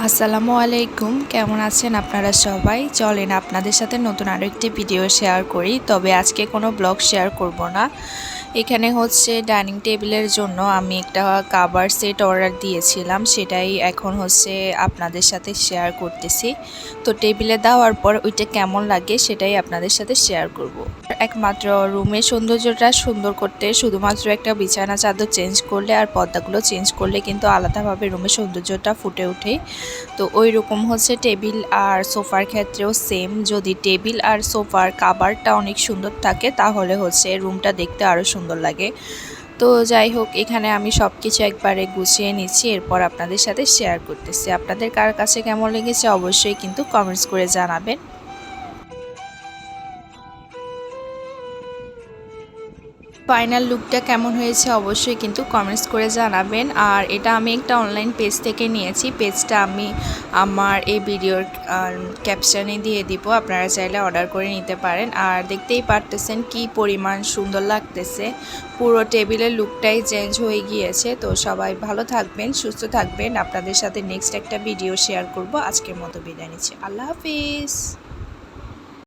আসসালামু আলাইকুম, কেমন আছেন আপনারা সবাই? চলেন আপনাদের সাথে নতুন আরও একটি ভিডিও শেয়ার করি। তবে আজকে কোনো ব্লগ শেয়ার করব না। এখানে হচ্ছে ডাইনিং টেবিলের জন্য আমি একটা কাভার সেট অর্ডার দিয়েছিলাম, সেটাই এখন হচ্ছে আপনাদের সাথে শেয়ার করতেছি। তো টেবিলে দেওয়ার পর ওইটা কেমন লাগে সেটাই আপনাদের সাথে শেয়ার করব। একমাত্র রুমের সৌন্দর্যটা সুন্দর করতে শুধুমাত্র একটা বিছানা চাদর চেঞ্জ করলে আর পর্দাগুলো চেঞ্জ করলে কিন্তু আলাদাভাবে রুমের সৌন্দর্যটা ফুটে ওঠে। তো ওই রকম হচ্ছে টেবিল আর সোফার ক্ষেত্রেও সেম, যদি টেবিল আর সোফার কাভারটা অনেক সুন্দর থাকে তাহলে হচ্ছে রুমটা দেখতে আরও সুন্দর লাগে। তো যাই হোক, এখানে আমি সব কিছু একবারে গুছিয়ে নিচ্ছি, এরপর আপনাদের সাথে শেয়ার করতেছি। আপনাদের কার কাছে কেমন লেগেছে অবশ্যই কিন্তু কমেন্টস করে জানাবেন। ফাইনাল লুকটা কেমন হয়েছে অবশ্যই কিন্তু কমেন্টস করে জানাবেন। আর এটা আমি একটা অনলাইন পেজ থেকে নিয়েছি, পেজটা আমি আমার এই ভিডিওর ক্যাপশনে দিয়ে দিব, আপনারা চাইলে অর্ডার করে নিতে পারেন। আর দেখতেই পারতেছেন কি পরিমাণ সুন্দর লাগতেছে, পুরো টেবিলের লুকটাই চেঞ্জ হয়ে গিয়েছে। তো সবাই ভালো থাকবেন, সুস্থ থাকবেন। আপনাদের সাথে নেক্সট একটা ভিডিও শেয়ার করব। আজকের মতো বিদায় নিচ্ছি, আল্লাহ হাফিজ।